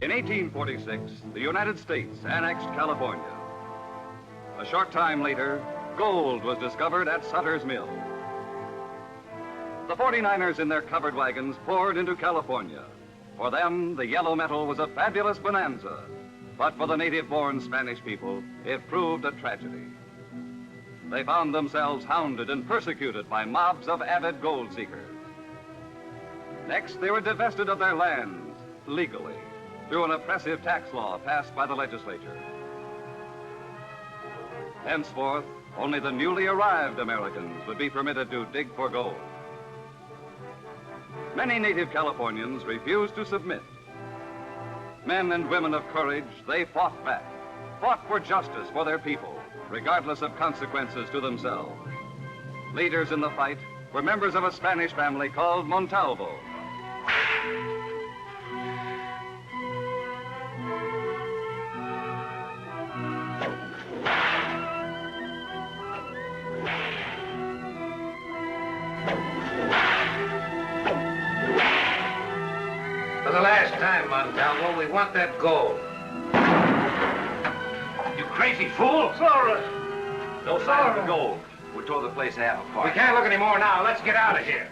In 1846, the United States annexed California. A short time later, gold was discovered at Sutter's Mill. The 49ers in their covered wagons poured into California. For them, the yellow metal was a fabulous bonanza. But for the native-born Spanish people, it proved a tragedy. They found themselves hounded and persecuted by mobs of avid gold seekers. Next, they were divested of their lands, legally, through an oppressive tax law passed by the legislature. Henceforth, only the newly arrived Americans would be permitted to dig for gold. Many native Californians refused to submit. Men and women of courage, they fought back, fought for justice for their people, regardless of consequences to themselves. Leaders in the fight were members of a Spanish family called Montalvo. For the last time, Montalvo, we want that gold. You crazy fool! Zorro! No sign of the gold. We tore the place half apart. We can't look anymore now. Let's get out of here.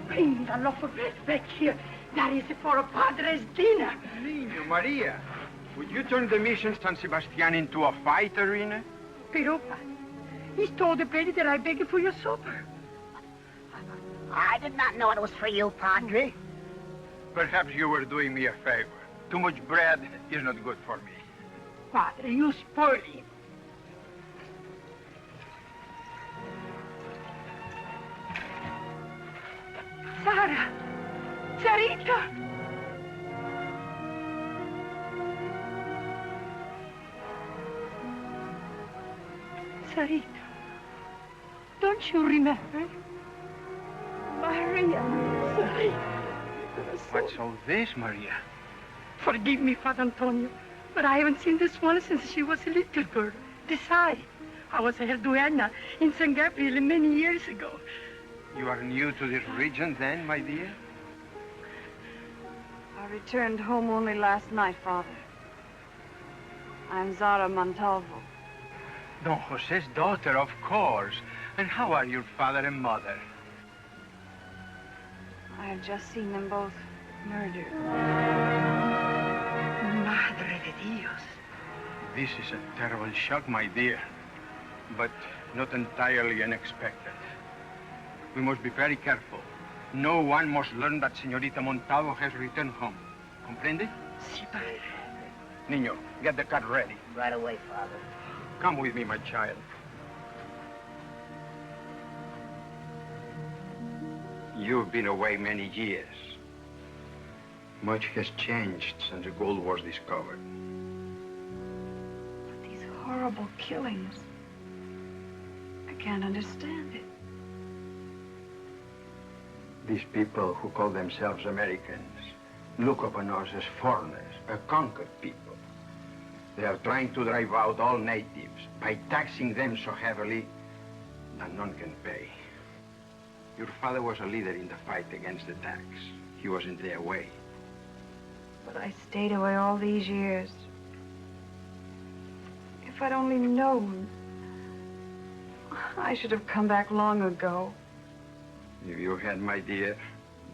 Bring the loaf of bread back here. That is for a padre's dinner. Niño, Maria, would you turn the mission San Sebastian into a fight arena? Piropa, he stole the bread that I begged for your supper. I did not know it was for you, Padre. Perhaps you were doing me a favor. Too much bread is not good for me. Padre, you spoil him. Sarah! Sarita! Sarita, don't you remember? Maria, Sarita. What's all this, Maria? Forgive me, Father Antonio, but I haven't seen this one since she was a little girl. Besides, I was her duenna in San Gabriel many years ago. You are new to this region then, my dear? Our returned home only last night, Father. I'm Zara Montalvo. Don Jose's daughter, of course. And how are your father and mother? I have just seen them both murdered. Madre de Dios. This is a terrible shock, my dear, but not entirely unexpected. We must be very careful. No one must learn that Señorita Montalvo has returned home. Comprende? Sí, padre. Niño, get the car ready. Right away, Father. Come with me, my child. You've been away many years. Much has changed since the gold was discovered. But these horrible killings, I can't understand it. These people who call themselves Americans look upon us as foreigners, a conquered people. They are trying to drive out all natives by taxing them so heavily that none can pay. Your father was a leader in the fight against the tax. He was in their way. But I stayed away all these years. If I'd only known, I should have come back long ago. If you had, my dear,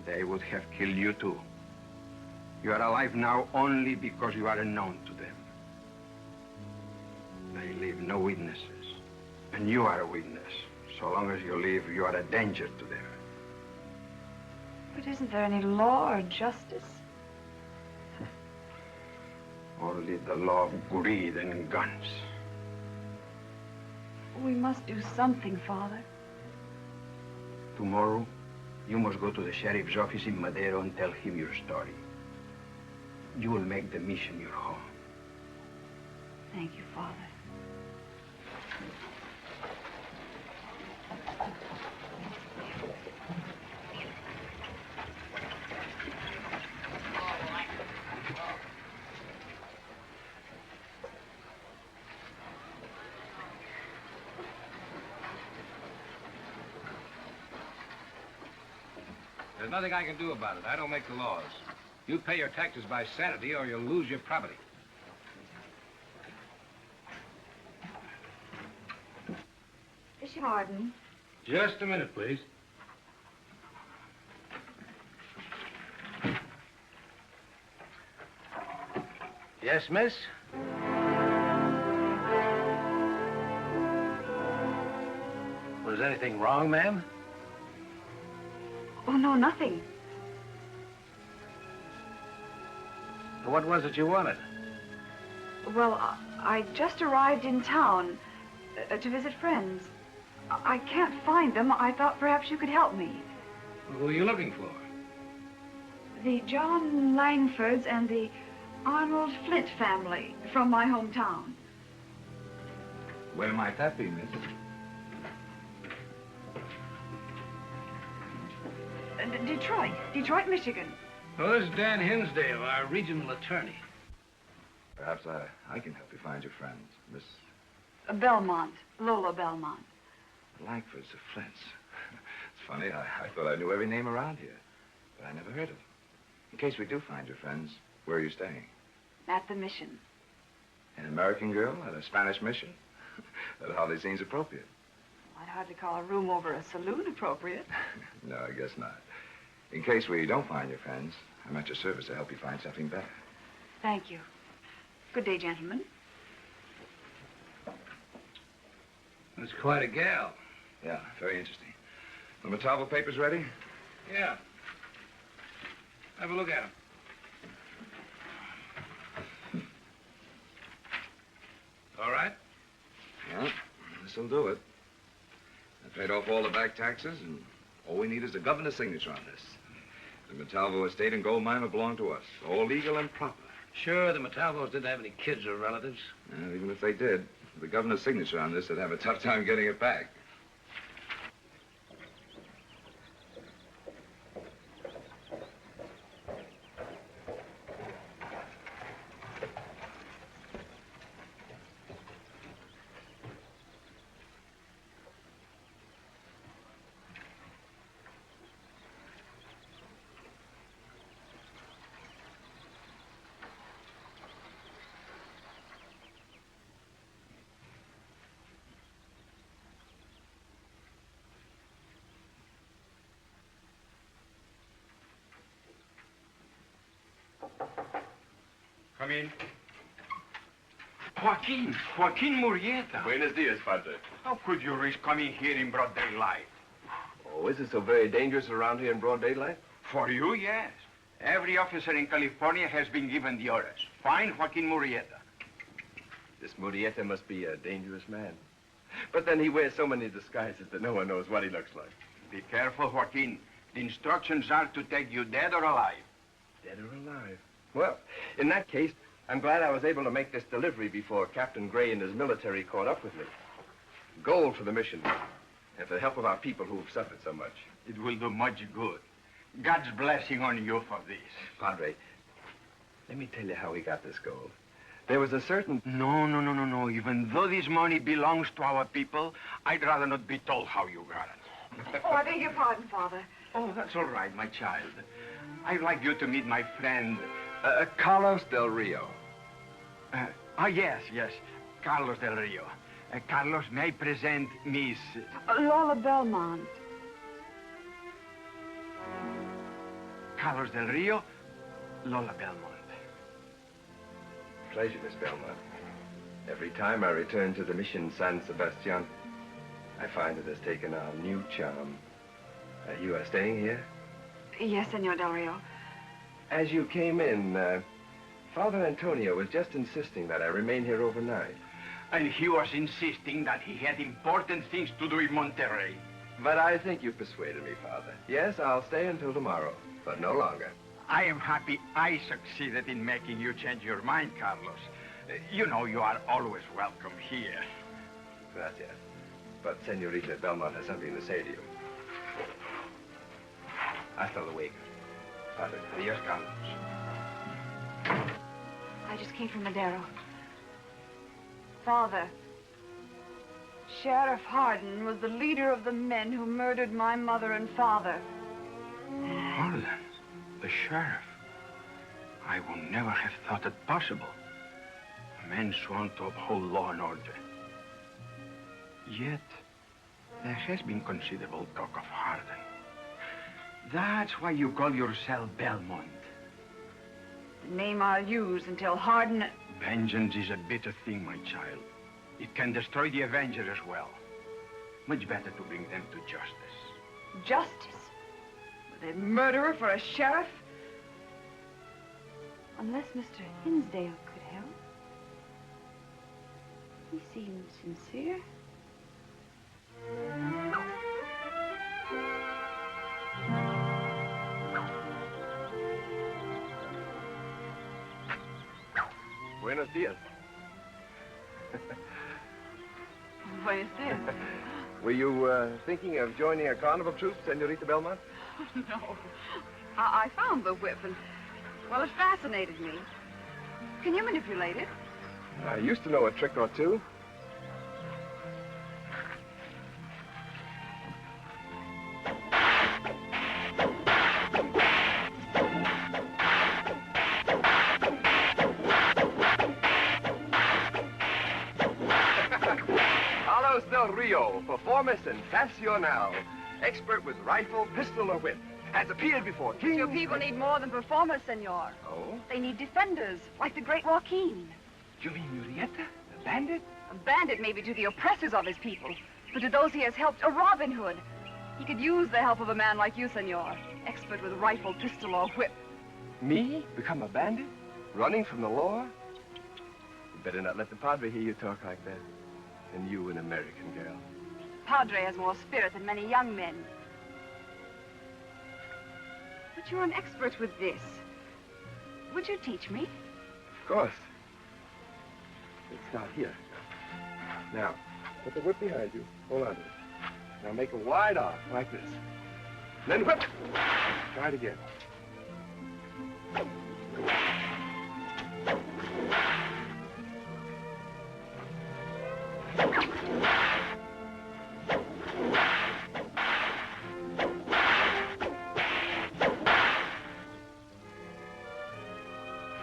they would have killed you too. You are alive now only because you are unknown to them. They leave no witnesses, and you are a witness. So long as you live, you are a danger to them. But isn't there any law or justice? Only the law of greed and guns. We must do something, Father. Tomorrow, you must go to the sheriff's office in Madero and tell him your story. You will make the mission your home. Thank you, Father. There's nothing I can do about it. I don't make the laws. You pay your taxes by Saturday or you'll lose your property. Is she pardon? Just a minute, please. Yes, miss? Was anything wrong, ma'am? Oh, no, nothing. What was it you wanted? Well, I just arrived in town to visit friends. I can't find them. I thought perhaps you could help me. Who are you looking for? The John Langfords and the Arnold Flint family from my hometown. Where might that be, miss? Detroit, Michigan. Oh, this is Dan Hinsdale, our regional attorney. Perhaps I can help you find your friends, Miss Belmont, Lola Belmont. Langford's of Flints. It's funny, I thought I knew every name around here, but I never heard of them. In case we do find your friends, where are you staying? At the mission. An American girl at a Spanish mission? That hardly seems appropriate. I'd hardly call a room over a saloon appropriate. No, I guess not. In case we don't find your friends, I'm at your service to help you find something better. Thank you. Good day, gentlemen. That's quite a gal. Yeah, very interesting. The Montalvo papers ready? Yeah. Have a look at them. All right? Yeah, this'll do it. I paid off all the back taxes, and all we need is the governor's signature on this. The Montalvo estate and gold mine will belong to us, all legal and proper. Sure, the Montalvos didn't have any kids or relatives. Even if they did, the governor's signature on this, they'd have a tough time getting it back. Come in. Joaquin Murrieta. Buenos dias, Padre. How could you risk coming here in broad daylight? Oh, is it so very dangerous around here in broad daylight? For you, yes. Every officer in California has been given the orders. Find Joaquin Murrieta. This Murrieta must be a dangerous man. But then he wears so many disguises that no one knows what he looks like. Be careful, Joaquin. The instructions are to take you dead or alive. Dead or alive? Well, in that case, I'm glad I was able to make this delivery before Captain Gray and his military caught up with me. Gold for the mission, and for the help of our people who've suffered so much. It will do much good. God's blessing on you for this. Padre, let me tell you how we got this gold. There was a certain... No. Even though this money belongs to our people, I'd rather not be told how you got it. Oh, I beg your pardon, Father. Oh, that's all right, my child. I'd like you to meet my friend... Carlos Del Rio. Yes. Carlos Del Rio. Carlos, may I present Miss... Lola Belmont. Carlos Del Rio, Lola Belmont. Pleasure, Miss Belmont. Every time I return to the mission San Sebastian, I find it has taken on new charm. You are staying here? Yes, Senor Del Rio. As you came in, Father Antonio was just insisting that I remain here overnight. And he was insisting that he had important things to do in Monterrey. But I think you persuaded me, Father. Yes, I'll stay until tomorrow, but no longer. I am happy I succeeded in making you change your mind, Carlos. You know you are always welcome here. Gracias. But Senorita Belmont has something to say to you. Hasta luego. Padre. Adios, Carlos. I just came from Madero. Father, Sheriff Hardin was the leader of the men who murdered my mother and father. Hardin? The sheriff? I would never have thought it possible. A man sworn to uphold law and order. Yet, there has been considerable talk of Hardin. That's why you call yourself Belmont. The name I'll use until Hardin... Vengeance is a bitter thing, my child. It can destroy the Avenger as well. Much better to bring them to justice. Justice? With a murderer for a sheriff? Unless Mr. Hinsdale could help. He seems sincere. Buenos dias. Buenos dias. Were you thinking of joining a carnival troupe, Senorita Belmont? No. I found the whip and, well, it fascinated me. Can you manipulate it? I used to know a trick or two. Carlos Del Rio, performer sensacional, expert with rifle, pistol, or whip, has appeared before kings... Your people need more than performers, senor. Oh? They need defenders, like the great Joaquin. You mean Murrieta, the bandit? A bandit maybe to the oppressors of his people, but to those he has helped, a Robin Hood. He could use the help of a man like you, senor, expert with rifle, pistol, or whip. Me? Become a bandit? Running from the law? You better not let the Padre hear you talk like that. And you, an American girl. Padre has more spirit than many young men. But you're an expert with this. Would you teach me? Of course. Let's start here. Now, put the whip behind you. Hold on to it. Now make a wide arc, like this. Then whip. Try it again.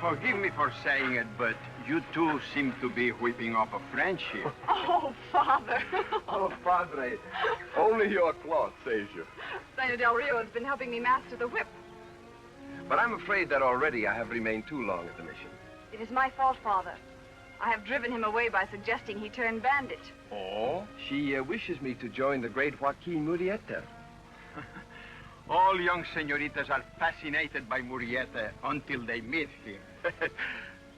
Forgive me for saying it, but you two seem to be whipping up a friendship. Oh, Father. Oh, Padre, only your cloth saves you. Senor Del Rio has been helping me master the whip. But I'm afraid that already I have remained too long at the mission. It is my fault, Father. I have driven him away by suggesting he turn bandit. Oh? She wishes me to join the great Joaquin Murrieta. All young senoritas are fascinated by Murrieta until they meet him.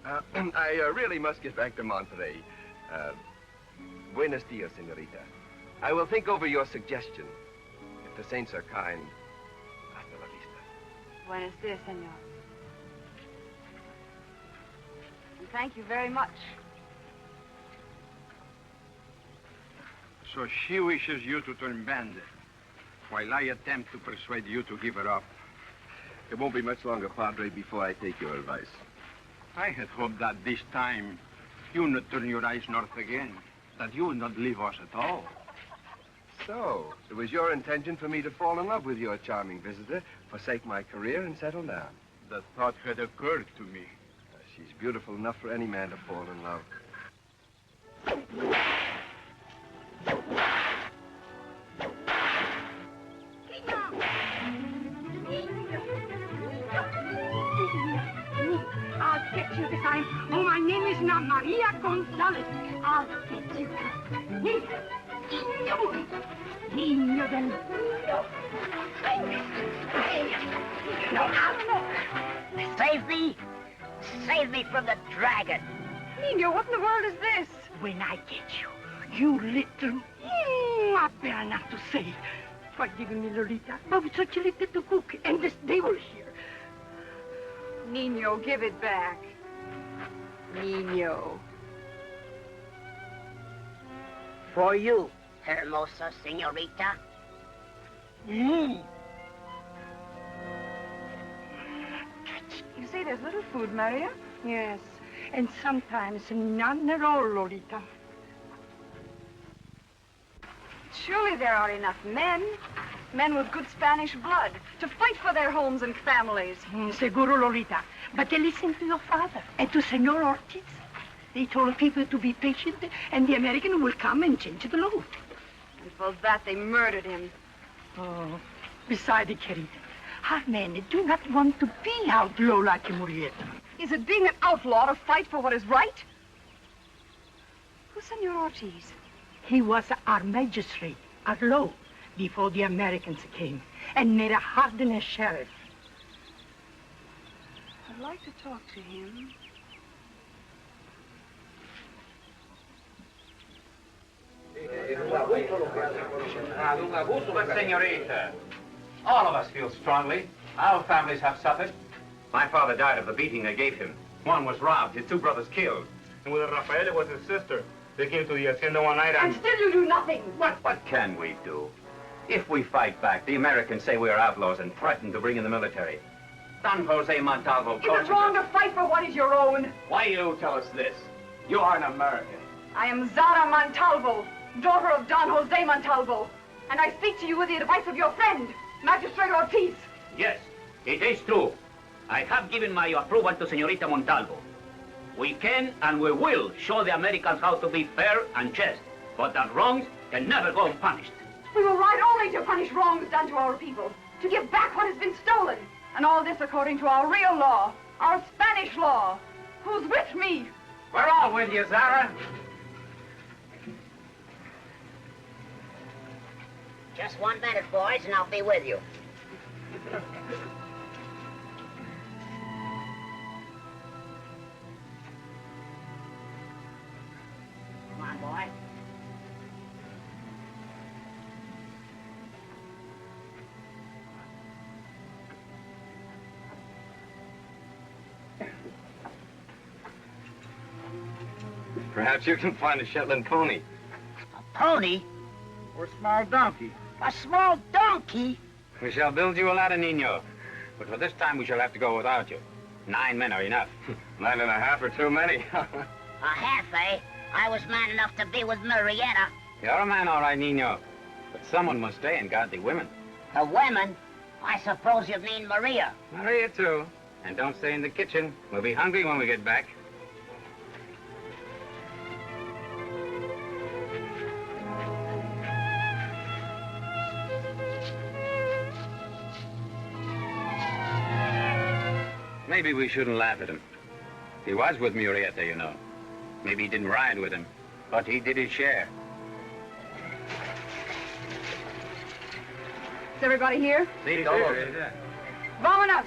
I really must get back to Monterey. Buenos dias, senorita. I will think over your suggestion. If the saints are kind, hasta la vista. Buenos dias, senor. And thank you very much. So she wishes you to turn bandit, while I attempt to persuade you to give her up. It won't be much longer, Padre, before I take your advice. I had hoped that this time you would not turn your eyes north again, that you would not leave us at all. So, it was your intention for me to fall in love with your charming visitor, forsake my career, and settle down. The thought had occurred to me. She's beautiful enough for any man to fall in love. I'll get you this time. Oh, my name is not Maria Gonzalez. I'll get you. Niño del mundo. Save me! Save me from the dragon! Nino, what in the world is this? When I get you, you little... I better not to say. Forgive me, Lolita, but with such a little to cook, and this they will hear. Nino, give it back. Nino. For you, hermosa señorita. Mm. You say there's little food, Maria? Yes, and sometimes none at all, Lolita. Surely there are enough men with good Spanish blood, to fight for their homes and families. Seguro, Lolita. But they listen to your father and to Senor Ortiz. They told people to be patient, and the American will come and change the law. And for that, they murdered him. Oh, besides, querida, our men do not want to be outlaw like Murrieta. Is it being an outlaw to fight for what is right? Who's Senor Ortiz? He was our magistrate, our law, before the Americans came, and made a hardened sheriff. I'd like to talk to him. But, senorita, all of us feel strongly. Our families have suffered. My father died of the beating they gave him. One was robbed, his two brothers killed. And with Rafaela was his sister. They came to the hacienda one night And still you do nothing. What can we do? If we fight back, the Americans say we are outlaws and threaten to bring in the military. Don Jose Montalvo Is it wrong to fight for what is your own? Why you tell us this? You are an American. I am Zara Montalvo, daughter of Don Jose Montalvo. And I speak to you with the advice of your friend, Magistrate Ortiz. Yes, it is true. I have given my approval to Senorita Montalvo. We can and we will show the Americans how to be fair and just, but that wrongs can never go unpunished. We will ride only to punish wrongs done to our people, to give back what has been stolen. And all this according to our real law, our Spanish law. Who's with me? We're all with you, Zara. Just 1 minute, boys, and I'll be with you. Come on, boy. Perhaps you can find a Shetland pony. A pony? Or a small donkey. A small donkey? We shall build you a ladder, Nino. But for this time, we shall have to go without you. 9 men are enough. 9.5 are too many. A half, eh? I was man enough to be with Murrieta. You're a man, all right, Nino. But someone must stay and guard the women. The women? I suppose you mean Maria. Maria, too. And don't stay in the kitchen. We'll be hungry when we get back. Maybe we shouldn't laugh at him. He was with Murieta, you know. Maybe he didn't ride with him, but he did his share. Is everybody here? Sí, todos. Vámonos!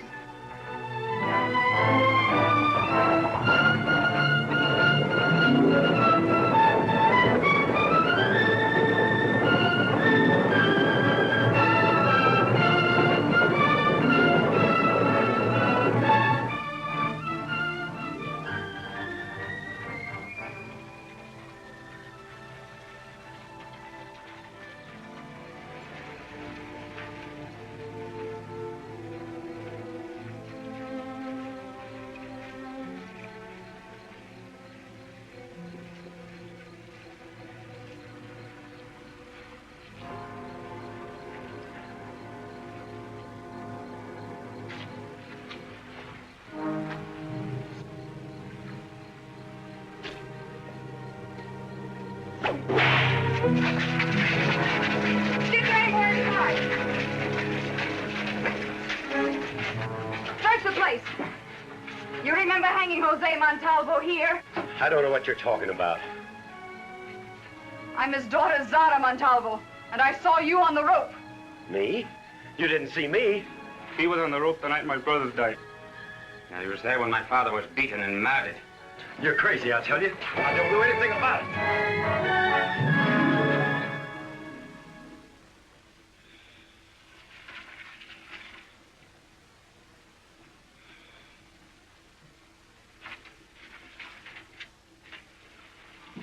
Get anywhere inside. Search the place. You remember hanging Jose Montalvo here? I don't know what you're talking about. I'm his daughter, Zara Montalvo, and I saw you on the rope. Me? You didn't see me. He was on the rope the night my brothers died. Now, he was there when my father was beaten and murdered. You're crazy, I'll tell you. I don't know anything about it.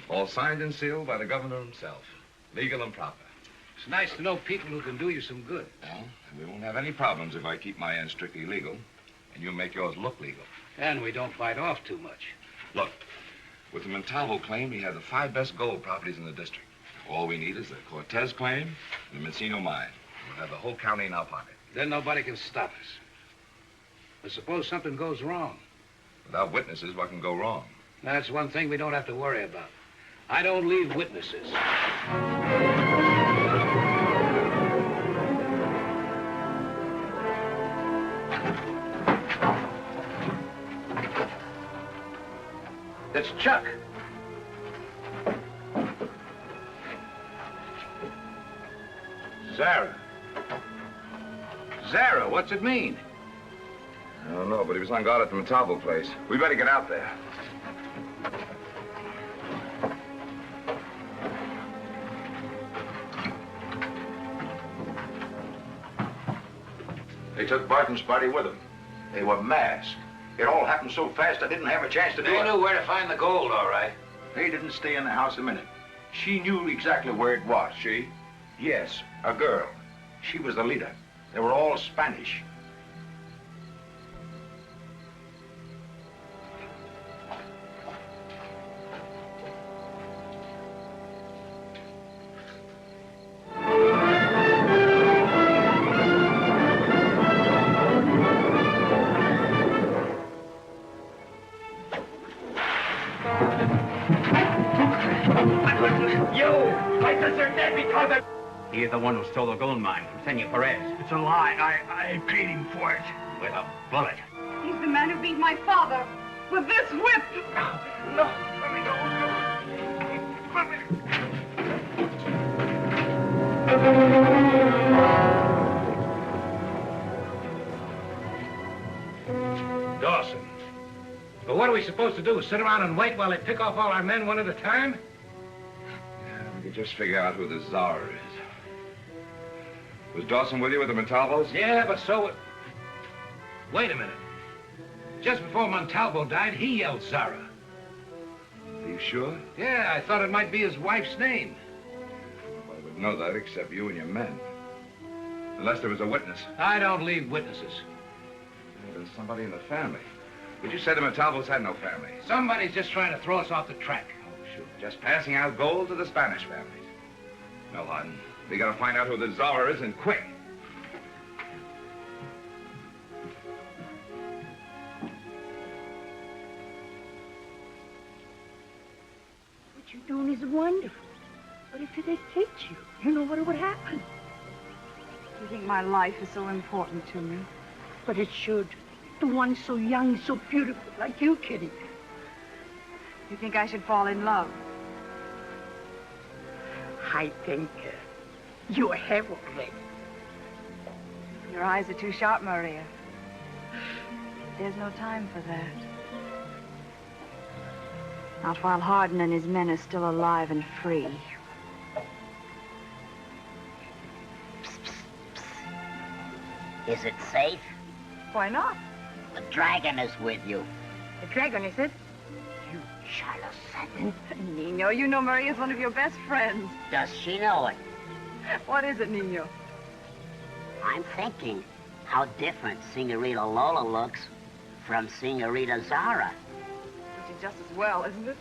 All signed and sealed by the governor himself. Legal and proper. It's nice to know people who can do you some good. Well, and we won't have any problems if I keep my end strictly legal, and you make yours look legal. And we don't bite off too much. Look, with the Montalvo claim, we have the 5 best gold properties in the district. All we need is the Cortez claim and the Messino mine. We'll have the whole county in our pocket. Then nobody can stop us. But suppose something goes wrong. Without witnesses, what can go wrong? That's one thing we don't have to worry about. I don't leave witnesses. It's Chuck. Zara. Zara, what's it mean? I don't know, but he was on guard at the Montalvo place. We better get out there. They took Barton's body with them. They were masked. It all happened so fast I didn't have a chance to do it. They knew where to find the gold, all right. They didn't stay in the house a minute. She knew exactly where it was. She? Yes, a girl. She was the leader. They were all Spanish. He is the one who stole the gold mine from Senor Perez. It's a lie. I paid him for it. With a bullet. He's the man who beat my father with this whip. No, let me go. Let me... Dawson. But what are we supposed to do? Sit around and wait while they pick off all our men one at a time? Yeah, we could just figure out who the Czar is. Was Dawson with you with the Montalvos? Yeah, but so... Wait a minute. Just before Montalvo died, he yelled Zara. Are you sure? Yeah, I thought it might be his wife's name. Nobody would know that except you and your men. Unless there was a witness. I don't leave witnesses. There's somebody in the family. But you said the Montalvos had no family. Somebody's just trying to throw us off the track. Oh, sure. Just passing out gold to the Spanish families. No, Hutton. We gotta find out who the Czar is, and quick. What you're doing is wonderful. But if they catch you, you know what would happen. You think my life is so important to me? But it should. The one so young, so beautiful, like you, Kitty. You think I should fall in love? I think you have already. Your eyes are too sharp, Maria. There's no time for that. Not while Hardin and his men are still alive and free. Is it safe? Why not? The dragon is with you. The dragon, is it? You Charlotte Sutton. Nino, you know Maria's one of your best friends. Does she know it? What is it, Nino? I'm thinking how different Senorita Lola looks from Senorita Zara. Which is just as well, isn't it?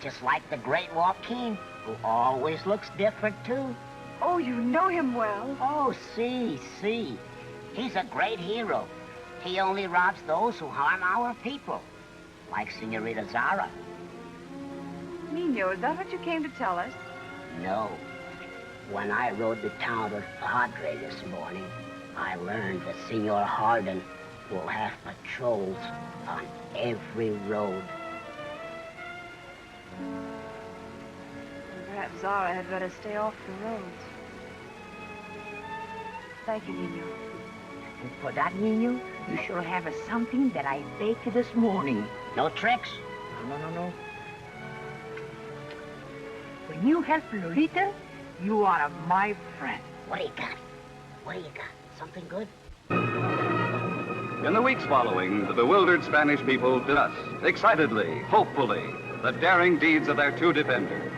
Just like the great Joaquin, who always looks different, too. Oh, you know him well. Oh, see. He's a great hero. He only robs those who harm our people, like Senorita Zara. Nino, is that what you came to tell us? No. When I rode to town with Padre this morning, I learned that Senor Hardin will have patrols on every road. Perhaps Zara had better stay off the roads. Thank you, Nino. And for that, Nino, you shall have something that I baked this morning. No tricks? No. When you help Lolita, you are my friend. What do you got? Something good? In the weeks following, the bewildered Spanish people discussed excitedly, hopefully, the daring deeds of their two defenders.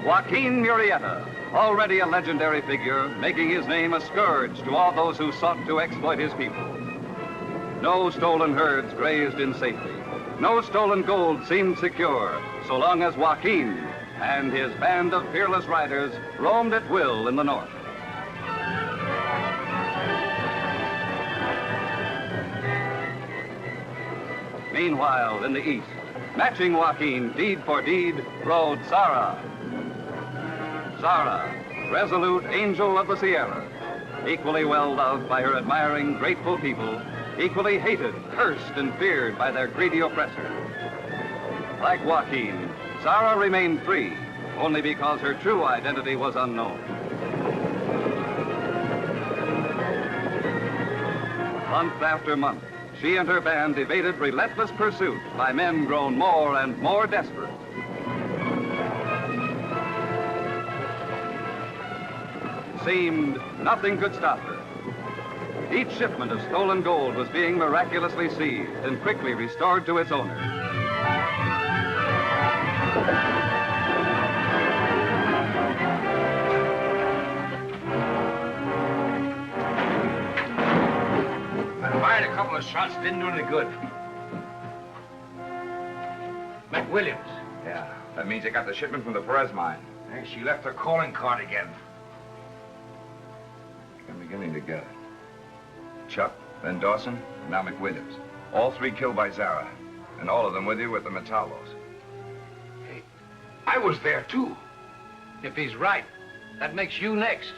Joaquin Murrieta, already a legendary figure, making his name a scourge to all those who sought to exploit his people. No stolen herds grazed in safety. No stolen gold seemed secure, so long as Joaquin and his band of fearless riders roamed at will in the north. Meanwhile, in the east, matching Joaquin deed for deed, rode Zara. Zara, resolute angel of the Sierra, equally well loved by her admiring, grateful people, equally hated, cursed, and feared by their greedy oppressors. Like Joaquin, Zara remained free, only because her true identity was unknown. Month after month, she and her band evaded relentless pursuit by men grown more and more desperate. It seemed nothing could stop her. Each shipment of stolen gold was being miraculously seized and quickly restored to its owner. Fired a couple of shots, didn't do any good. McWilliams. Yeah, that means they got the shipment from the Perez mine. Hey, she left her calling card again. I'm beginning to get it. Chuck, then Dawson, and now McWilliams. All three killed by Zara. And all of them with you with the Montalvos. Hey, I was there, too. If he's right, that makes you next.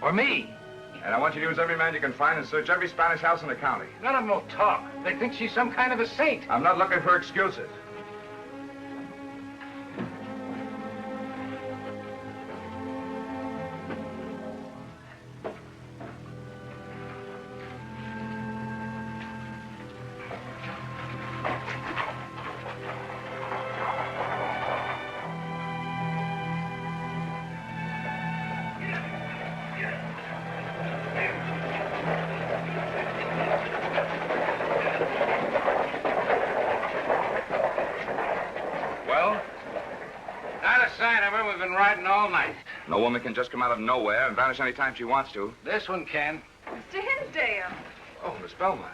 Or me. And I want you to use every man you can find and search every Spanish house in the county. None of them will talk. They think she's some kind of a saint. I'm not looking for excuses. No woman can just come out of nowhere and vanish any time she wants to. This one can. Mr. Hinsdale. Oh, Miss Belmont.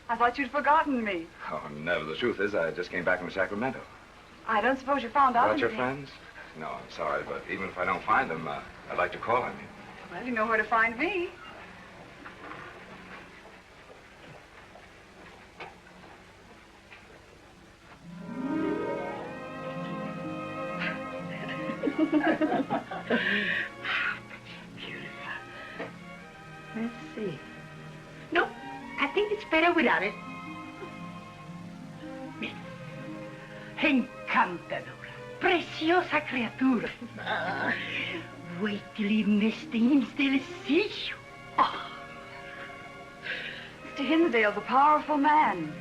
I thought you'd forgotten me. Oh, never. The truth is, I just came back from Sacramento. I don't suppose you found out About your anything. friends? No, I'm sorry, but even if I don't find them, I'd like to call on you. Well, you know where to find me. Beautiful. Let's see. No, I think it's better without it. Encantadora. Preciosa criatura. Wait till Mr. Hinsdale sees you. Oh. Mr. Hinsdale's a powerful man.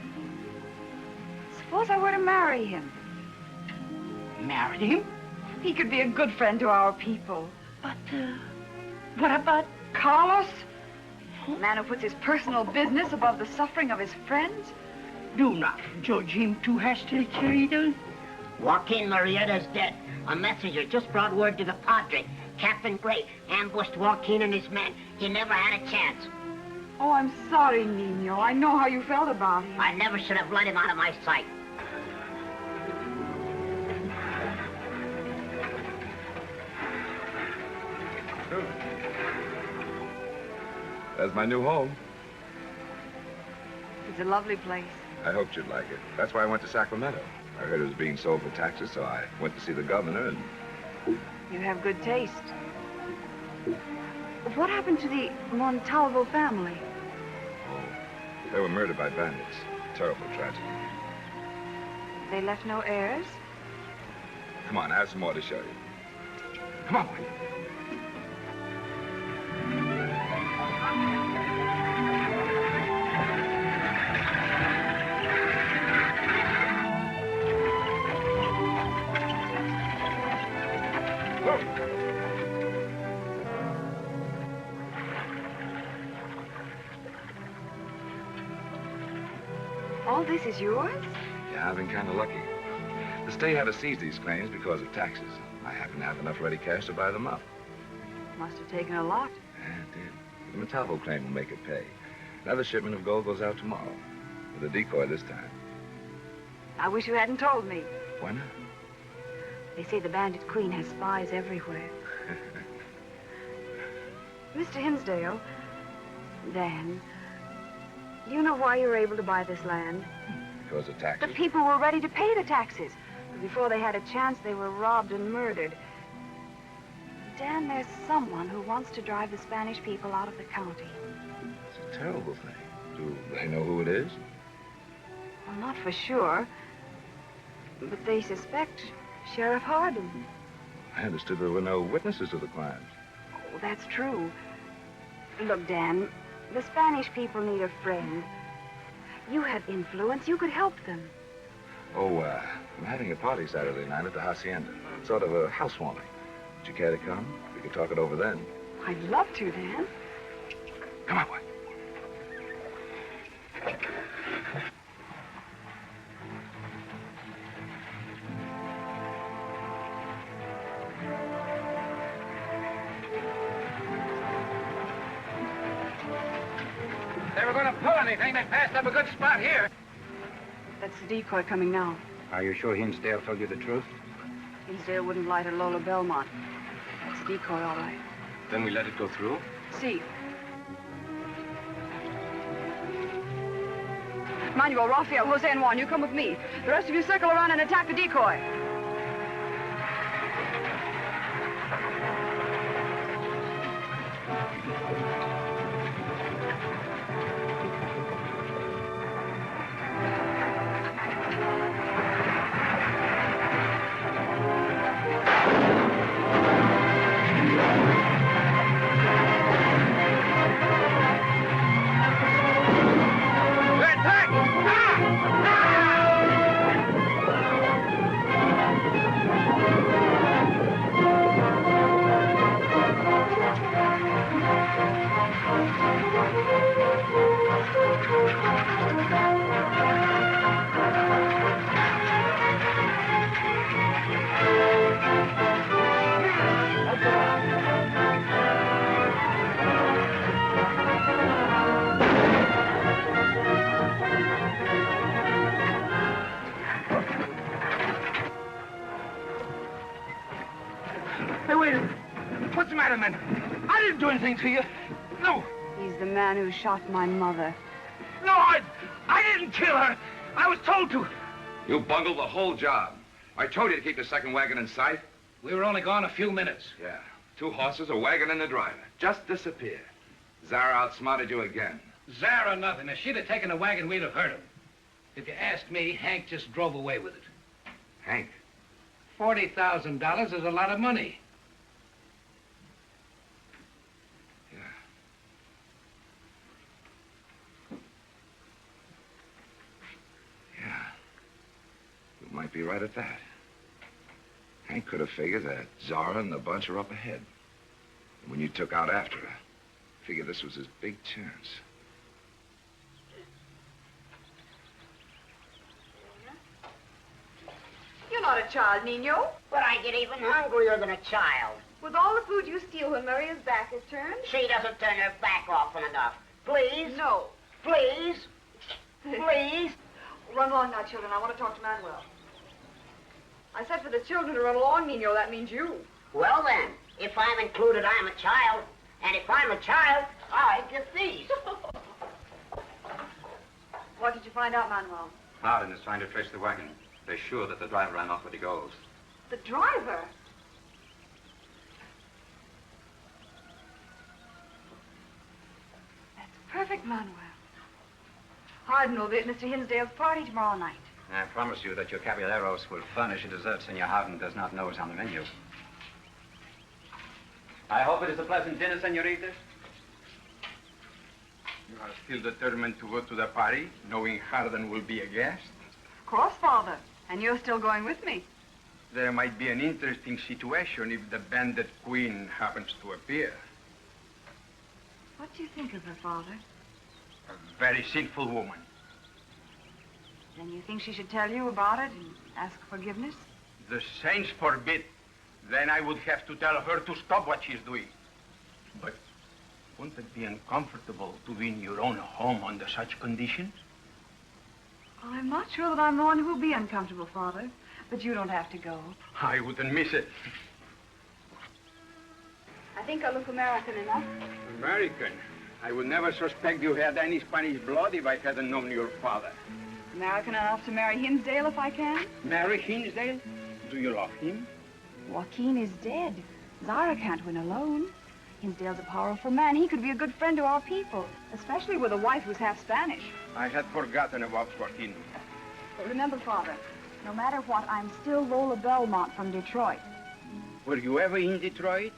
Suppose I were to marry him. Marry him? He could be a good friend to our people. But, what about Carlos? A man who puts his personal business above the suffering of his friends? Do not judge him too hastily, Querido. Joaquin Murrieta's dead. A messenger just brought word to the Padre. Captain Gray ambushed Joaquin and his men. He never had a chance. Oh, I'm sorry, Nino. I know how you felt about him. I never should have let him out of my sight. That's my new home. It's a lovely place. I hoped you'd like it. That's why I went to Sacramento. I heard it was being sold for taxes, so I went to see the governor and... You have good taste. What happened to the Montalvo family? Oh, they were murdered by bandits. Terrible tragedy. They left no heirs? Come on, I have some more to show you. Come on, Wayne. All this is yours? Yeah, I've been kind of lucky. The state had to seize these claims because of taxes. I happen to have enough ready cash to buy them up. Must have taken a lot. Yeah, it did. The Montalvo claim will make it pay. Another shipment of gold goes out tomorrow. With a decoy this time. I wish you hadn't told me. Why not? They say the Bandit Queen has spies everywhere. Mr. Hinsdale, Dan, do you know why you were able to buy this land? Because of taxes? The people were ready to pay the taxes. But before they had a chance, they were robbed and murdered. Dan, there's someone who wants to drive the Spanish people out of the county. It's a terrible thing. Do they know who it is? Well, not for sure. But they suspect Sheriff Hardin. I understood there were no witnesses to the crimes. Oh, that's true. Look, Dan, the Spanish people need a friend. You have influence. You could help them. Oh, I'm having a party Saturday night at the Hacienda. Sort of a housewarming. Would you care to come? We could talk it over then. I'd love to, Dan. Come on, boy. If they were going to pull anything, they passed up a good spot here. That's the decoy coming now. Are you sure Hinsdale told you the truth? Hinsdale wouldn't lie to Lola Belmont. That's the decoy, all right. Then we let it go through? See. Manuel, Rafael, Jose, and Juan, you come with me. The rest of you circle around and attack the decoy. To you. No. He's the man who shot my mother. No, I didn't kill her. I was told to. You bungled the whole job. I told you to keep the second wagon in sight. We were only gone a few minutes. Yeah. 2 horses, a wagon, and a driver. Just disappeared. Zara outsmarted you again. Zara nothing. If she'd have taken the wagon, we'd have hurt him. If you asked me, Hank just drove away with it. Hank. $40,000 is a lot of money. Yeah. Yeah. You might be right at that. Hank could have figured that Zorro and the bunch are up ahead. And when you took out after her, figured this was his big chance. You're not a child, Nino. But I get even hungrier than a child. With all the food you steal when Maria's back is turned? She doesn't turn her back often enough. Please? No. Please? Please? Run along now, children. I want to talk to Manuel. I said for the children to run along, Nino. That means you. Well, then, if I'm included, I'm a child. And if I'm a child, I get these. What did you find out, Manuel? Hardin is trying to trace the wagon. They're sure that the driver ran off with the goals. The driver? That's perfect, Manuel. Hardin will be at Mr. Hinsdale's party tomorrow night. I promise you that your caballeros will furnish a dessert Senor Hardin does not know is on the menu. I hope it is a pleasant dinner, senoritas. You are still determined to go to the party, knowing Hardin will be a guest? Of course, Father. And you're still going with me. There might be an interesting situation if the Bandit Queen happens to appear. What do you think of her, Father? A very sinful woman. Then you think she should tell you about it and ask forgiveness? The saints forbid. Then I would have to tell her to stop what she's doing. But wouldn't it be uncomfortable to be in your own home under such conditions? I'm not sure that I'm the one who'll be uncomfortable, Father. But you don't have to go. I wouldn't miss it. I think I look American enough. American? I would never suspect you had any Spanish blood if I hadn't known your father. American enough to marry Hinsdale if I can. Marry Hinsdale? Do you love him? Joaquin is dead. Zara can't win alone. Hinsdale's a powerful man. He could be a good friend to our people, especially with a wife who's half Spanish. I had forgotten about Joaquin. But remember, Father, no matter what, I'm still Lola Belmont from Detroit. Were you ever in Detroit?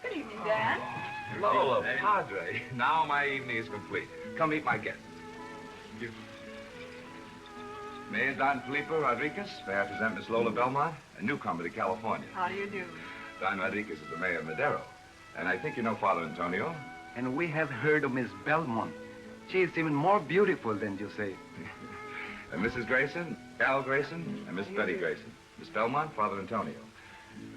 Good evening, Dan. Lola, Padre, now my evening is complete. Come meet my guests. Mayor Don Felipe Rodriguez, may I present Miss Lola Belmont, a newcomer to California. How do you do? Don Rodriguez is the mayor of Madero. And I think you know Father Antonio. And we have heard of Miss Belmont. She is even more beautiful than you say. And Mrs. Grayson, Cal Grayson, and Miss Betty Grayson. Miss Belmont, Father Antonio.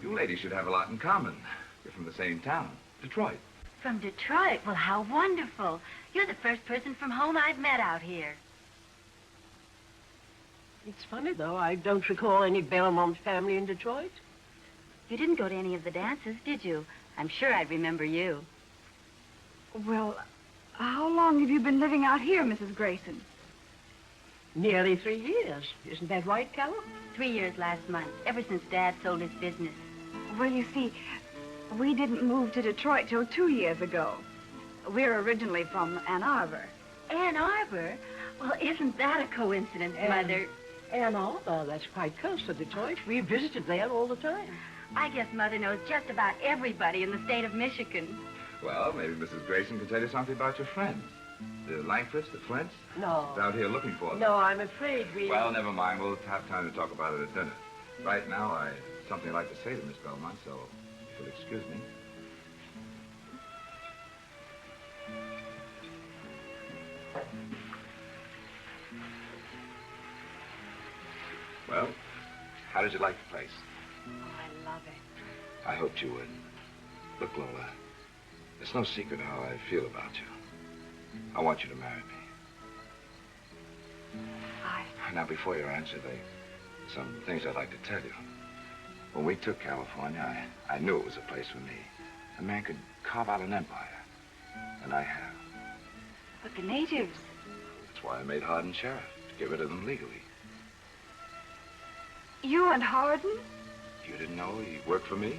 You ladies should have a lot in common. You're from the same town, Detroit. From Detroit? Well, how wonderful. You're the first person from home I've met out here. It's funny, though. I don't recall any Belmont family in Detroit. You didn't go to any of the dances, did you? I'm sure I'd remember you. Well, how long have you been living out here, Mrs. Grayson? Nearly 3 years. Isn't that right, Carol? 3 years last month, ever since Dad sold his business. Well, you see, we didn't move to Detroit till 2 years ago. We're originally from Ann Arbor. Ann Arbor? Well, isn't that a coincidence, Mother? Ann Arbor, that's quite close to Detroit. We visited there all the time. I guess Mother knows just about everybody in the state of Michigan. Well, maybe Mrs. Grayson can tell you something about your friends. The Langfords, the Flints? No. It's out here looking for them. No, I'm afraid we... Well, never mind. We'll have time to talk about it at dinner. Right now, I have something I'd like to say to Miss Belmont, so if you'll excuse me. Well, how did you like the place? Oh, I love it. I hoped you would. Look, Lola, it's no secret how I feel about you. I want you to marry me. Now, before you answer, some things I'd like to tell you. When we took California, I knew it was a place for me. A man could carve out an empire. And I have. But the natives... That's why I made Hardin sheriff, to get rid of them legally. You and Harden? You didn't know he worked for me?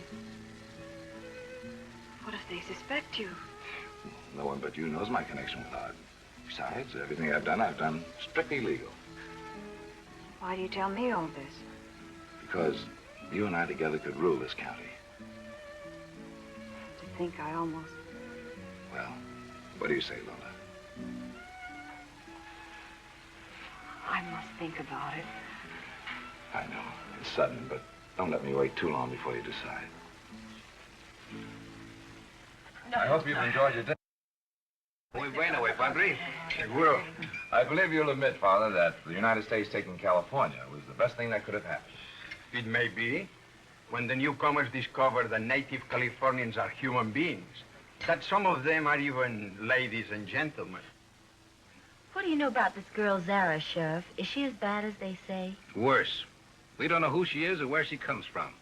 What if they suspect you? No one but you knows my connection with Harden. Besides, everything I've done strictly legal. Why do you tell me all this? Because you and I together could rule this county. To think I almost... Well, what do you say, Lola? I must think about it. I know, it's sudden, but don't let me wait too long before you decide. I hope you've enjoyed your dinner. Muy bueno, Padre. Seguro. I believe you'll admit, Father, that the United States taking California was the best thing that could have happened. It may be. When the newcomers discover the native Californians are human beings, that some of them are even ladies and gentlemen. What do you know about this girl, Zara, Sheriff? Is she as bad as they say? Worse. We don't know who she is or where she comes from.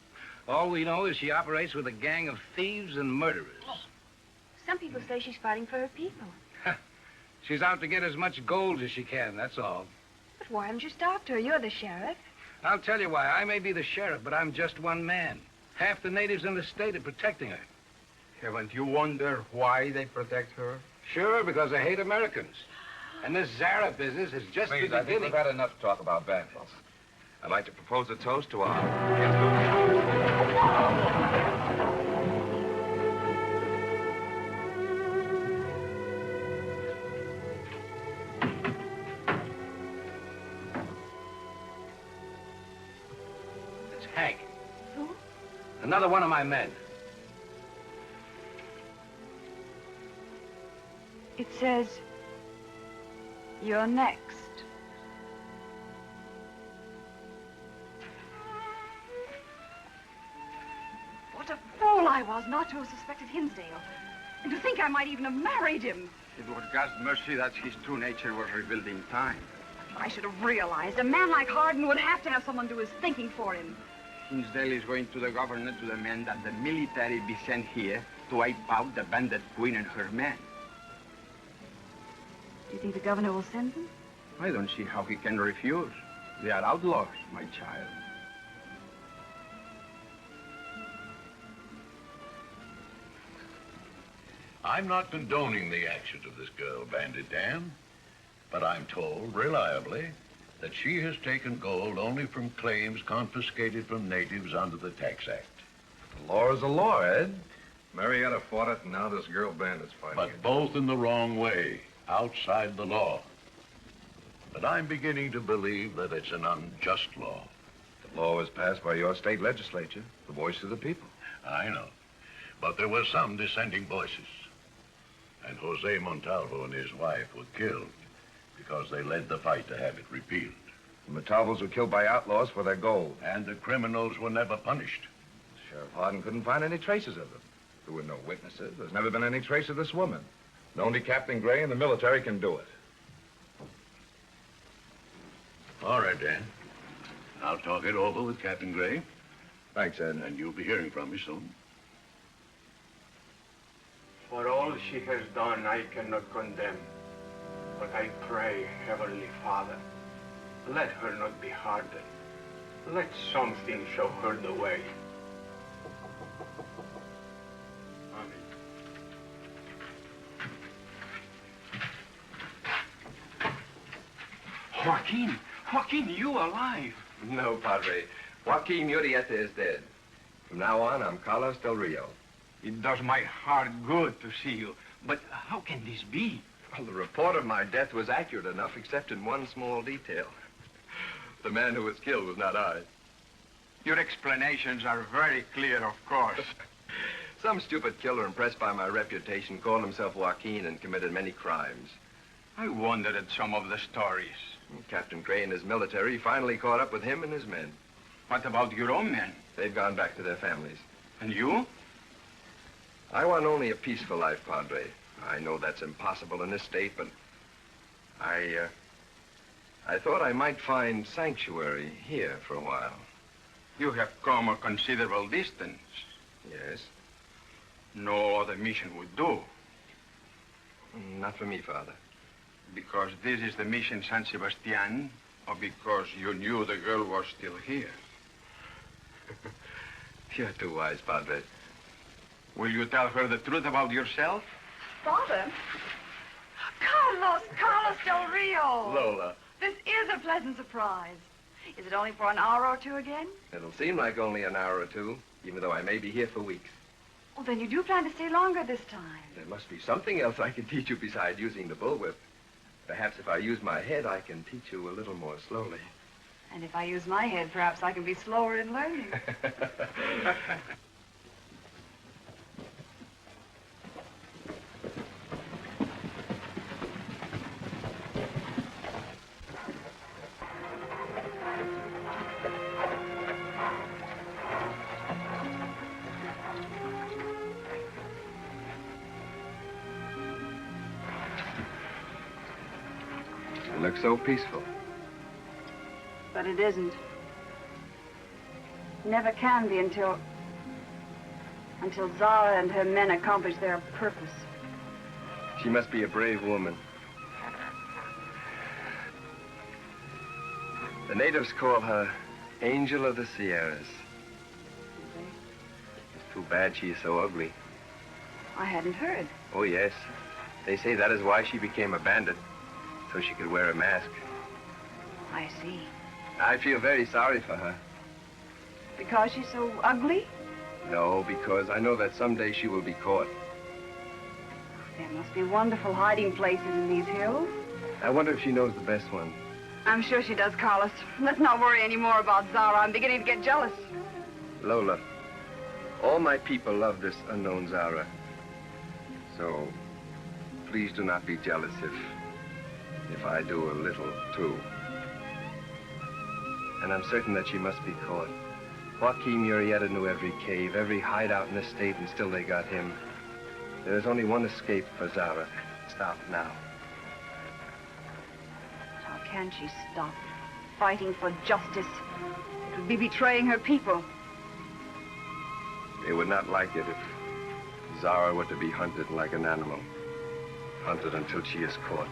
All we know is she operates with a gang of thieves and murderers. Some people say she's fighting for her people. She's out to get as much gold as she can, that's all. But why haven't you stopped her? You're the sheriff. I'll tell you why. I may be the sheriff, but I'm just one man. Half the natives in the state are protecting her. Haven't you wondered why they protect her? Sure, because they hate Americans. And this Zara business is just Please, the I think beginning. we've had enough talk about bandits. I'd like to propose a toast to our... It's Hank. Who? Another one of my men. It says... you're next. What a fool I was not to have suspected Hinsdale. And to think I might even have married him. It was God's mercy that his true nature was revealed in time. I should have realized a man like Harden would have to have someone do his thinking for him. Hinsdale is going to the governor to demand that the military be sent here to wipe out the Bandit Queen and her men. Do you think the governor will send them? I don't see how he can refuse. They are outlaws, my child. I'm not condoning the actions of this girl, Bandit Dan, but I'm told, reliably, that she has taken gold only from claims confiscated from natives under the Tax Act. The law is a law, Ed. Marietta fought it, and now this girl Bandit's fighting But it. both in the wrong way, outside the law. But I'm beginning to believe that it's an unjust law. The law was passed by your state legislature, the voice of the people. I know. But there were some dissenting voices. And Jose Montalvo and his wife were killed because they led the fight to have it repealed. The Montalvos were killed by outlaws for their gold. And the criminals were never punished. Sheriff Harden couldn't find any traces of them. There were no witnesses. There's never been any trace of this woman. And only Captain Gray and the military can do it. All right, Dan. I'll talk it over with Captain Gray. Thanks, Ed. And you'll be hearing from me soon. For all she has done, I cannot condemn. But I pray, Heavenly Father, let her not be hardened. Let something show her the way. Joaquin, you alive? No, Padre. Joaquin Murieta is dead. From now on, I'm Carlos Del Rio. It does my heart good to see you. But how can this be? Well, the report of my death was accurate enough, except in one small detail. The man who was killed was not I. Your explanations are very clear, of course. Some stupid killer impressed by my reputation called himself Joaquin and committed many crimes. I wondered at some of the stories. Captain Gray and his military finally caught up with him and his men. What about your own men? They've gone back to their families. And you? I want only a peaceful life, Padre. I know that's impossible in this state, but I thought I might find sanctuary here for a while. You have come a considerable distance. Yes. No other mission would do. Not for me, Father. Because this is the mission San Sebastian, or because you knew the girl was still here? You're too wise, Padre. Will you tell her the truth about yourself? Father? Carlos Del Rio. Lola. This is a pleasant surprise. Is it only for an hour or two again? It'll seem like only an hour or two, even though I may be here for weeks. Well, then you do plan to stay longer this time. There must be something else I can teach you besides using the bullwhip. Perhaps if I use my head, I can teach you a little more slowly. And if I use my head, perhaps I can be slower in learning. It looks so peaceful. But it isn't. Never can be until Zara and her men accomplish their purpose. She must be a brave woman. The natives call her Angel of the Sierras. It's too bad she is so ugly. I hadn't heard. Oh, yes. They say that is why she became a bandit, so she could wear a mask. I see. I feel very sorry for her. Because she's so ugly? No, because I know that someday she will be caught. There must be wonderful hiding places in these hills. I wonder if she knows the best one. I'm sure she does, Carlos. Let's not worry any more about Zara. I'm beginning to get jealous. Lola, all my people love this unknown Zara. So, please do not be jealous if I do a little, too. And I'm certain that she must be caught. Joaquin Murrieta knew every cave, every hideout in the state, and still they got him. There is only one escape for Zara. Stop now. How can she stop fighting for justice? It would be betraying her people. They would not like it if Zara were to be hunted like an animal. Hunted until she is caught.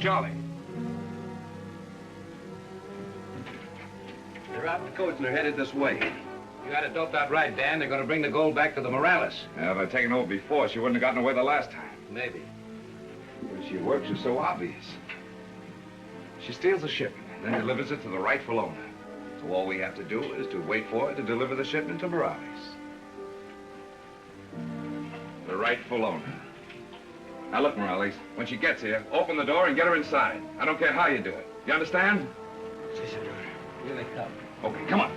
Charlie. They're out in the coach and they're headed this way. You had it doped out right, Dan. They're going to bring the gold back to the Morales. Yeah, if I'd taken over before, she wouldn't have gotten away the last time. Maybe. The way she works is so obvious. She steals a shipment and then delivers it to the rightful owner. So all we have to do is to wait for her to deliver the shipment to Morales. The rightful owner. Now look, Morales, when she gets here, open the door and get her inside. I don't care how you do it. You understand? Si, senor. Here they come. Okay, come on.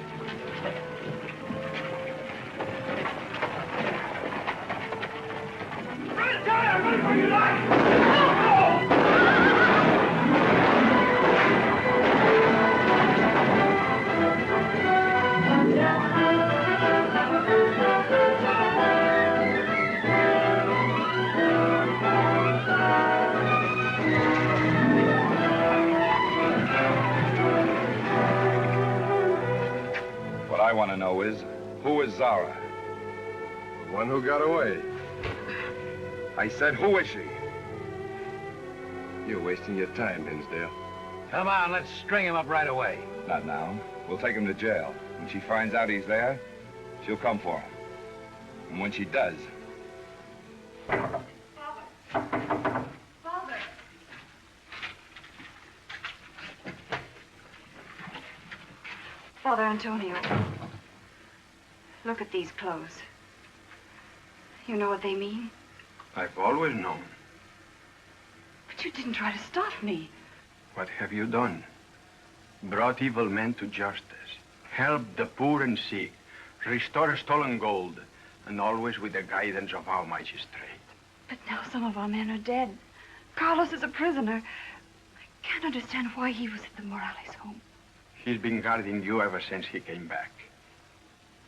Run for your life! What I want to know is, who is Zara? The one who got away. I said, who is she? You're wasting your time, Hinsdale. Come on, let's string him up right away. Not now. We'll take him to jail. When she finds out he's there, she'll come for him. And when she does... Father! Father Antonio, look at these clothes. You know what they mean? I've always known. But you didn't try to stop me. What have you done? Brought evil men to justice, helped the poor and sick, restored stolen gold, and always with the guidance of our magistrate. But now some of our men are dead. Carlos is a prisoner. I can't understand why he was at the Morales home. He's been guarding you ever since he came back.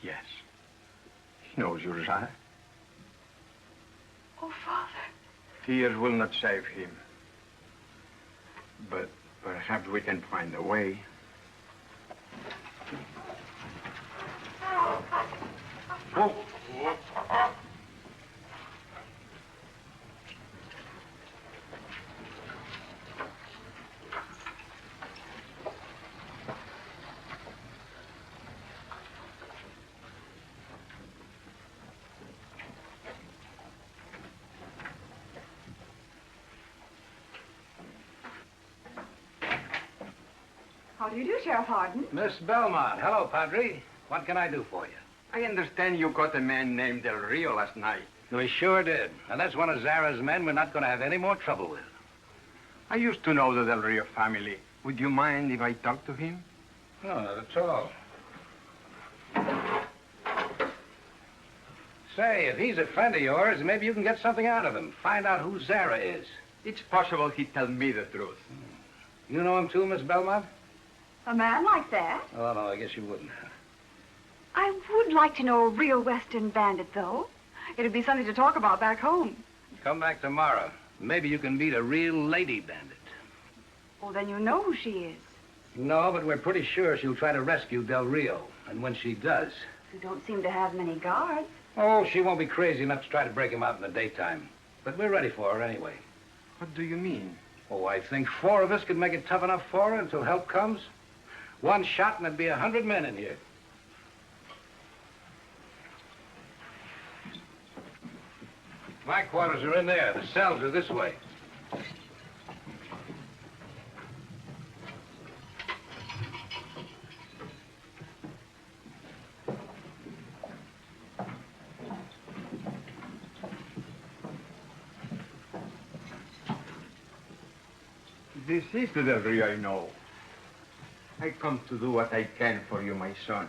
Yes. He knows you're Zara. Oh, Father. Tears will not save him. But perhaps we can find a way. Oh. How do you do, Sheriff Hardin? Miss Belmont. Hello, Padre. What can I do for you? I understand you caught a man named Del Rio last night. We sure did. And that's one of Zara's men we're not going to have any more trouble with. I used to know the Del Rio family. Would you mind if I talked to him? No, not at all. Say, if he's a friend of yours, maybe you can get something out of him. Find out who Zara is. It's possible he'd tell me the truth. You know him too, Miss Belmont? A man like that? Oh, no, I guess you wouldn't. I would like to know a real Western bandit, though. It'd be something to talk about back home. Come back tomorrow. Maybe you can meet a real lady bandit. Well, then you know who she is. No, but we're pretty sure she'll try to rescue Del Rio. And when she does... You don't seem to have many guards. Oh, she won't be crazy enough to try to break him out in the daytime. But we're ready for her anyway. What do you mean? Oh, I think 4 of us could make it tough enough for her until help comes. 1 shot and there'd be 100 men in here. My quarters are in there. The cells are this way. This is the Del Rio I know. I come to do what I can for you, my son.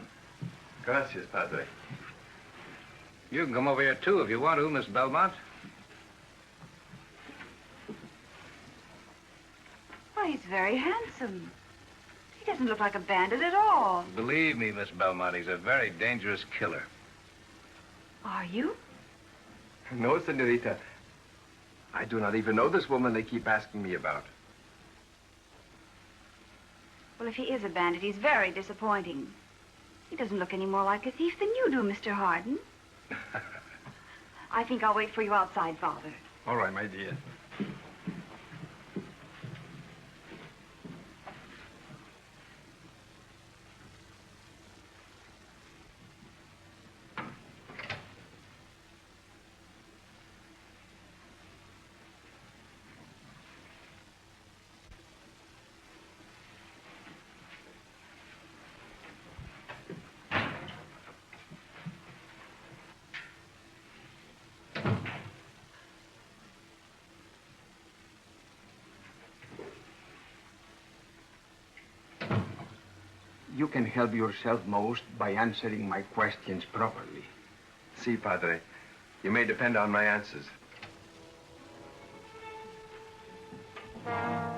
Gracias, Padre. You can come over here, too, if you want to, Miss Belmont. Why, he's very handsome. He doesn't look like a bandit at all. Believe me, Miss Belmont, he's a very dangerous killer. Are you? No, senorita. I do not even know this woman they keep asking me about. Well, if he is a bandit, he's very disappointing. He doesn't look any more like a thief than you do, Mr. Hardin. I think I'll wait for you outside, Father. All right, my dear. You can help yourself most by answering my questions properly. Si, Padre. You may depend on my answers. I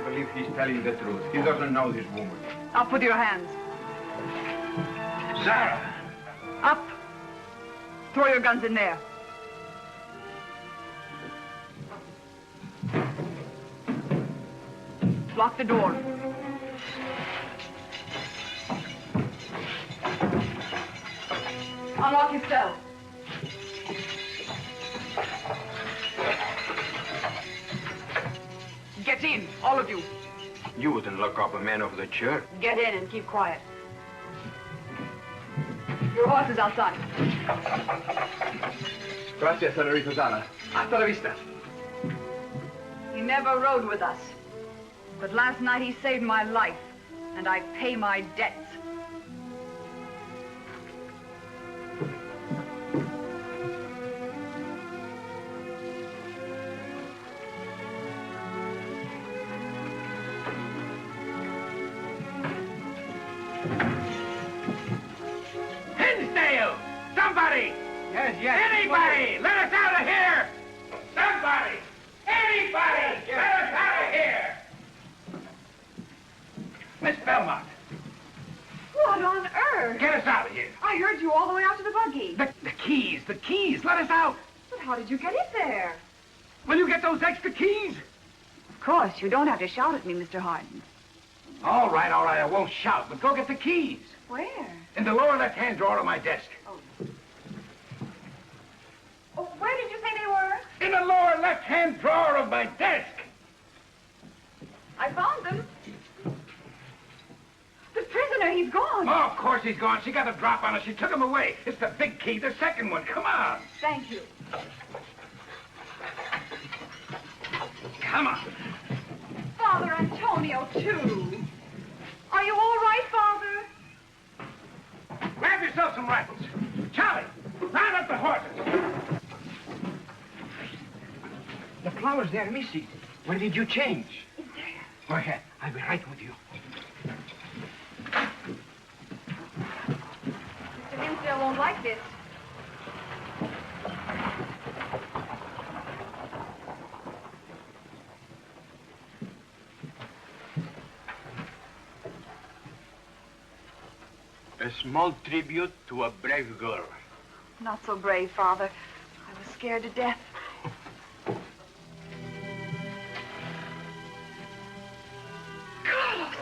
believe he's telling the truth. He doesn't know this woman. Up with your hands. Zara! Up. Throw your guns in there. Lock the door. Unlock his cell. Get in, all of you. You wouldn't lock up a man of the church. Get in and keep quiet. Your horse is outside. Gracias, senorita Zara. Hasta la vista. He never rode with us. But last night he saved my life, and I pay my debts. Hinsdale! Somebody! Somebody! Yes. Anybody! Let us out of here! Somebody! Anybody! Let us out of here! Miss Belmont, What on earth? get us out of here. I heard you all the way out to the buggy. The keys, let us out. But how did you get in there? Will you get those extra keys? Of course, you don't have to shout at me, Mr. Harden. All right, I won't shout, but go get the keys. Where? In the lower left-hand drawer of my desk. Oh, where did you say they were? In the lower left-hand drawer of my desk. I found them. The prisoner, he's gone. Oh, of course he's gone. She got a drop on us. She took him away. It's the big key, the second one. Come on. Thank you. Come on. Father Antonio, too. Are you all right, Father? Grab yourself some rifles. Charlie, round up the horses. The flower's there, Missy. When did you change? It's there. Go ahead. I'll be right with you. Mr. Hinsdale won't like this. A small tribute to a brave girl. Not so brave, Father. I was scared to death. Carlos!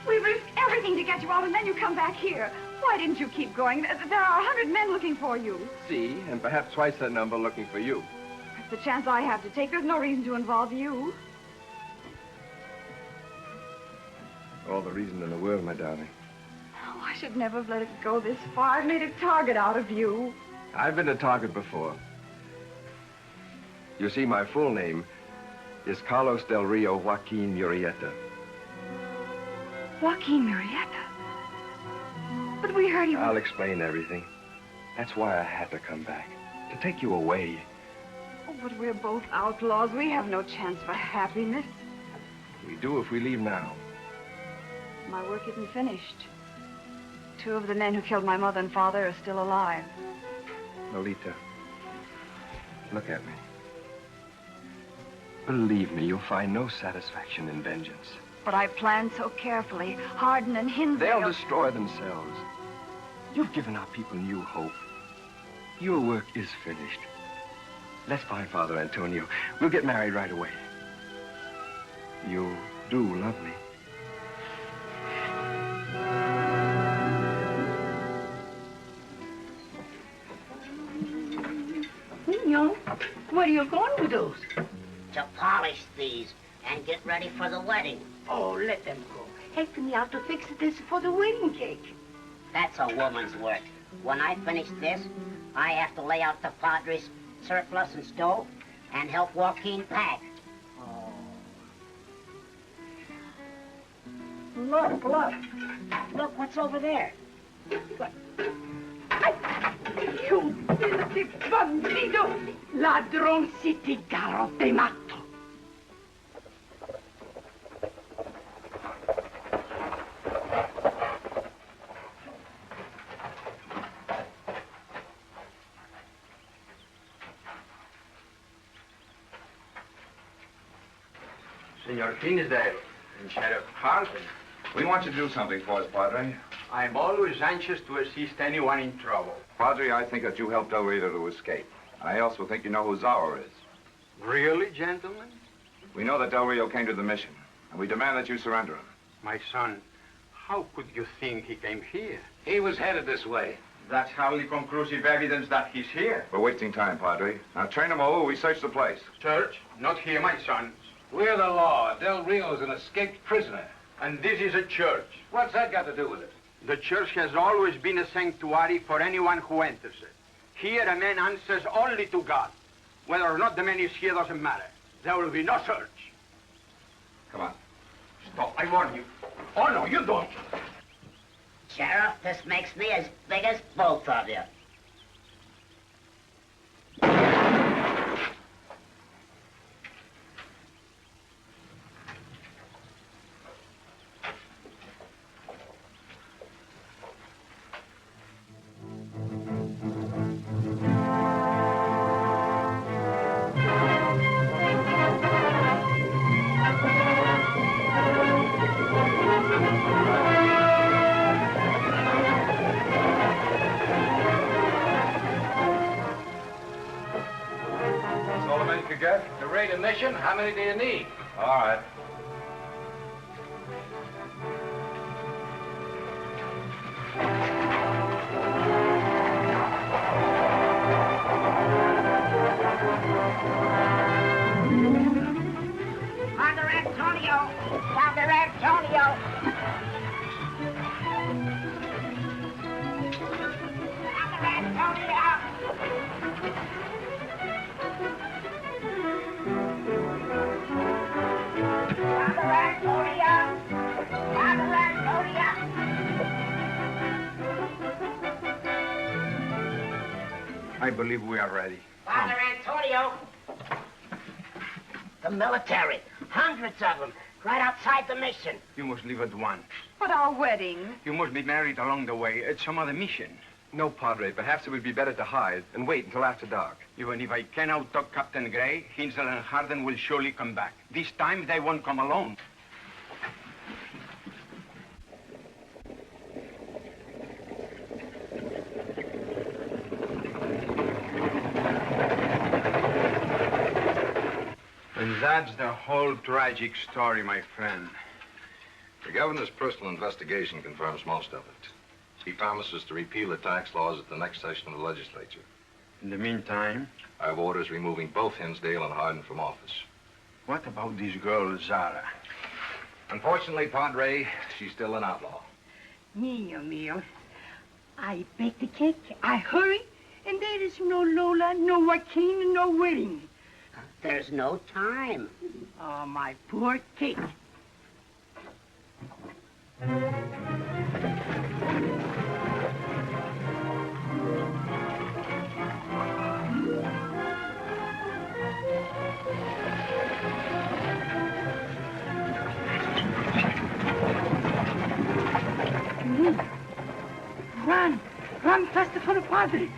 We risked everything to get you out, and then you come back here. Why didn't you keep going? There are 100 men looking for you. See, and perhaps twice that number looking for you. That's the chance I have to take. There's no reason to involve you. All the reason in the world, my darling. Oh, I should never have let it go this far. I've made a target out of you. I've been a target before. You see, my full name is Carlos Del Rio Joaquin Murrieta. Joaquin Murrieta? But we heard he was... I'll explain everything. That's why I had to come back. To take you away. Oh, but we're both outlaws. We have no chance for happiness. We do if we leave now. My work isn't finished. 2 of the men who killed my mother and father are still alive. Lolita, look at me. Believe me, you'll find no satisfaction in vengeance. But I planned so carefully. Harden and Hinsdale... They'll destroy themselves. You've given our people new hope. Your work is finished. Let's find Father Antonio. We'll get married right away. You do love me. Nino, where are you going with those? To polish these and get ready for the wedding. Oh, let them go. Help me out to fix this for the wedding cake. That's a woman's work. When I finish this, I have to lay out the Padre's surplus and stove and help Joaquin pack. Look. Look what's over there. You filthy bandido! Ladronciti garrote matto! Senor Hinsdale and Sheriff Harden. We want you to do something for us, Padre. I'm always anxious to assist anyone in trouble. Padre, I think that you helped Del Rio to escape. I also think you know who Zorro is. Really, gentlemen? We know that Del Rio came to the mission, and we demand that you surrender him. My son, how could you think he came here? He was headed this way. That's hardly conclusive evidence that he's here. We're wasting time, Padre. Now train him over, we search the place. Church, not here, my sons. We're the law. Del Rio's an escaped prisoner. And this is a church. What's that got to do with it? The church has always been a sanctuary for anyone who enters it. Here, a man answers only to God. Whether or not the man is here doesn't matter. There will be no search. Come on. Stop, I warn you. Oh, no, you don't. Sheriff, this makes me as big as both of you. great a mission, how many do you need? All right. Father Antonio! Father Antonio! Father Antonio! Father Antonio! Father Antonio! I believe we are ready. Father Antonio! The military. Hundreds of them. Right outside the mission. You must leave at once. But our wedding. You must be married along the way at some other mission. No, Padre. Perhaps it would be better to hide and wait until after dark. Even if I can out-talk Captain Gray, Hinsel and Harden will surely come back. This time, they won't come alone. And that's the whole tragic story, my friend. The governor's personal investigation confirms most of it. He promises to repeal the tax laws at the next session of the legislature. In the meantime, I have orders removing both Hinsdale and Hardin from office. what about this girl, Zara? Unfortunately, Padre, she's still an outlaw. Mio. I bake the cake, I hurry, and there is no Lola, no Joaquin, no wedding. There's no time. Oh, my poor cake. Run faster for the Padre.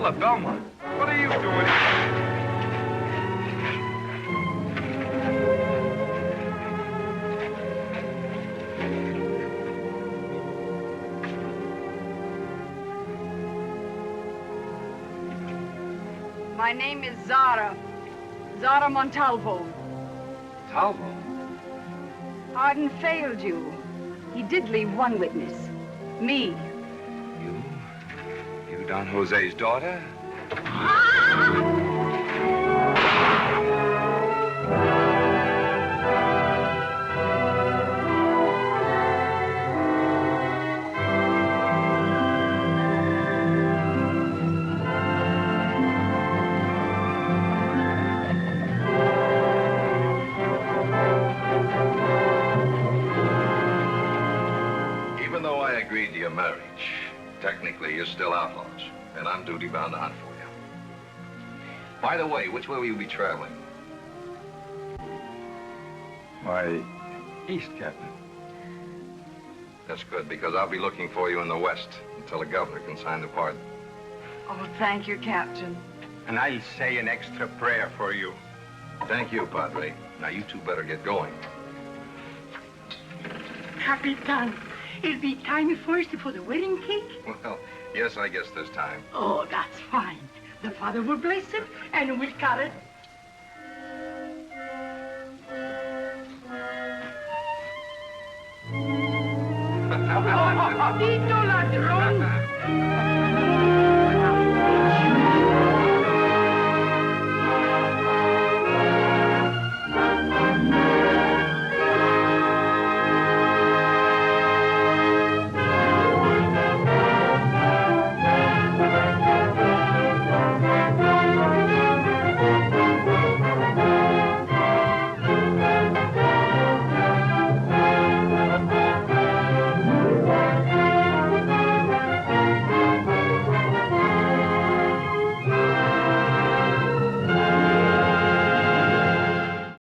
Lola, Belmont, what are you doing? My name is Zara. Zara Montalvo. Montalvo? Arden failed you. He did leave one witness. Me. You Don Jose's daughter? Even though I agreed to your marriage, technically you're still outlaws, and I'm duty-bound to hunt for you. By the way, which way will you be traveling? Why, east, Captain. That's good, because I'll be looking for you in the west until the governor can sign the pardon. Oh, thank you, Captain. And I'll say an extra prayer for you. Thank you, Padre. Now you two better get going. Capitan, it'll be time first for the wedding cake? Well, yes, I guess there's time. Oh, that's fine. The Father will bless it, and we'll cut it. Maldito ladrón!